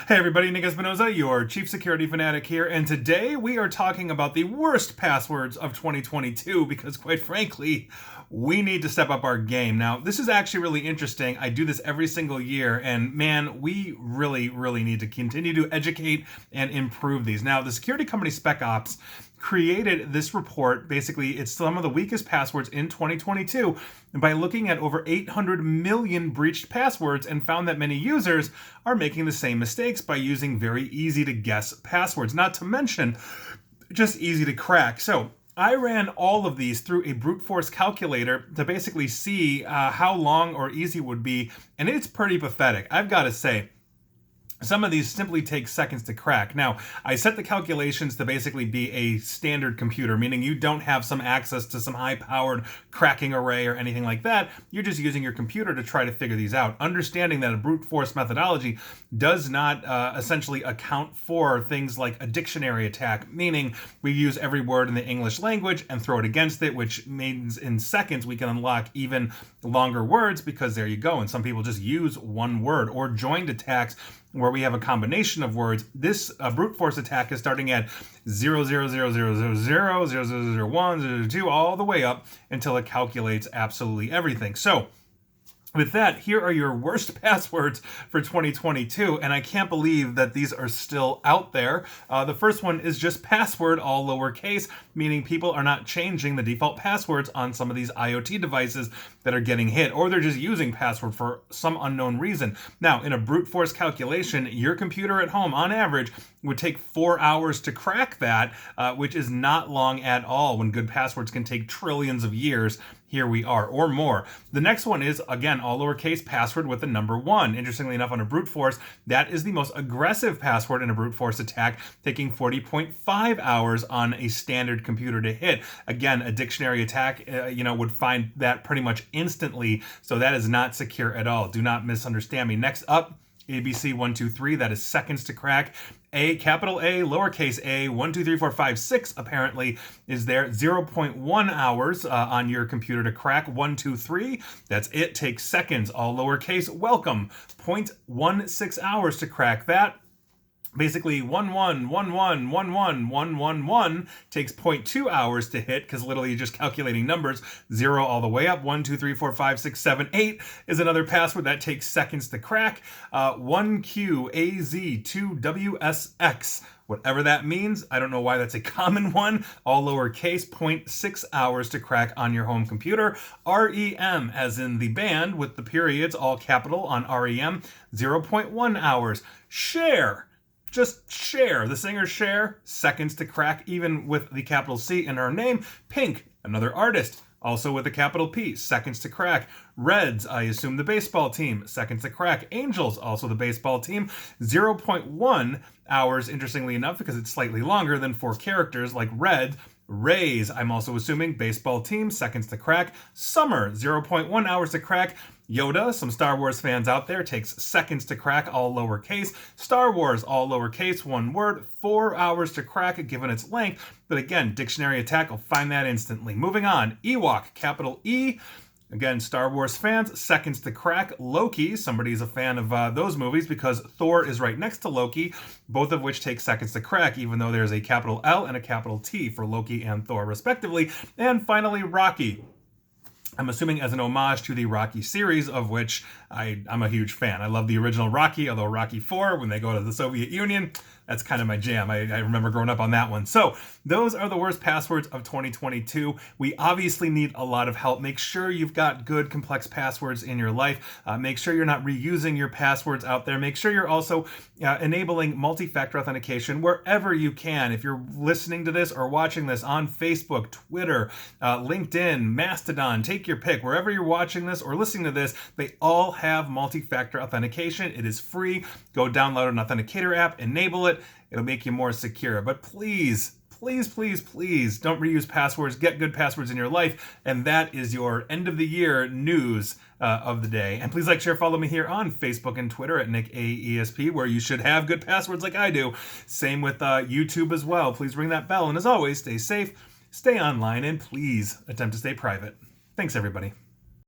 Hey everybody, Nick Espinoza, your chief security fanatic here, and today we are talking about the worst passwords of 2022 because, quite frankly, we need to step up our game. Now, this is actually really interesting. I do this every single year, and man, we really need to continue to educate and improve these. Now, the security company Spec Ops created this report. Basically, it's some of the weakest passwords in 2022 by looking at over 800 million breached passwords and found that many users are making the same mistakes by using very easy to guess passwords, not to mention just easy to crack. So I ran all of these through a brute force calculator to basically see how long or easy it would be, and it's pretty pathetic, I've got to say. Some of these simply take seconds to crack. Now, I set the calculations to basically be a standard computer, meaning you don't have some access to some high-powered cracking array or anything like that. You're just using your computer to try to figure these out, understanding that a brute force methodology does not essentially account for things like a dictionary attack, meaning we use every word in the English language and throw it against it, which means in seconds we can unlock even longer words because there you go. And some people just use one word, or joined attacks where we have a combination of words. This brute force attack is starting at 0.000000000010002 all the way up until it calculates absolutely everything. So with that, here are your worst passwords for 2022, and I can't believe that these are still out there. The first one is just password, all lowercase, meaning people are not changing the default passwords on some of these IoT devices that are getting hit, or they're just using password for some unknown reason. Now, in a brute force calculation, your computer at home, on average, would take 4 hours to crack that, which is not long at all when good passwords can take trillions of years. Here we are, or more. The next one is, again, all lowercase, password with the number 1. Interestingly enough, on a brute force, that is the most aggressive password in a brute force attack, taking 40.5 hours on a standard computer to hit. Again, a dictionary attack, would find that pretty much instantly, so that is not secure at all. Do not misunderstand me. Next up, ABC123, that is seconds to crack. A, capital A, lowercase a, 1, 2, 3, 4, 5, 6 apparently is there. 0.1 hours on your computer to crack. 1, 2, 3, that's it. Takes seconds. All lowercase, welcome. 0.16 hours to crack that. Basically, 1 takes 0.2 hours to hit because literally you're just calculating numbers, 0 all the way up. 1, 2, 3, 4, 5, 6, 7, 8 is another password that takes seconds to crack. 1QAZ2WSX, whatever that means. I don't know why that's a common one. All lowercase, 0.6 hours to crack on your home computer. REM, as in the band with the periods, all capital on REM, 0.1 hours. Share. Just Cher, the singer Cher, seconds to crack, even with the capital C in her name. Pink, another artist, also with a capital P, seconds to crack. Reds, I assume the baseball team, seconds to crack. Angels, also the baseball team, 0.1 hours, interestingly enough, because it's slightly longer than 4 characters like red. Rays, I'm also assuming baseball team, seconds to crack. Summer, 0.1 hours to crack. Yoda, some Star Wars fans out there, takes seconds to crack, all lowercase. Star Wars, all lowercase, one word, 4 hours to crack given its length. But again, dictionary attack will find that instantly. Moving on, Ewok, capital E. Again, Star Wars fans, seconds to crack. Loki, somebody's a fan of those movies because Thor is right next to Loki, both of which take seconds to crack, even though there's a capital L and a capital T for Loki and Thor, respectively. And finally, Rocky. I'm assuming as an homage to the Rocky series, of which I'm a huge fan. I love the original Rocky, although Rocky 4, when they go to the Soviet Union, that's kind of my jam. I remember growing up on that one. So those are the worst passwords of 2022. We obviously need a lot of help. Make sure you've got good, complex passwords in your life. Make sure you're not reusing your passwords out there. Make sure you're also enabling multi-factor authentication wherever you can. If you're listening to this or watching this on Facebook, Twitter, LinkedIn, Mastodon, take your pick. Wherever you're watching this or listening to this, they all have multi-factor authentication. It is free. Go download an authenticator app, enable it. It'll make you more secure. But please don't reuse passwords. Get good passwords in your life. And that is your end of the year news of the day. And please like, share, follow me here on Facebook and Twitter at NickAESP, where you should have good passwords like I do. Same with YouTube as well. Please ring that bell. And as always, stay safe, stay online, and please attempt to stay private. Thanks, everybody.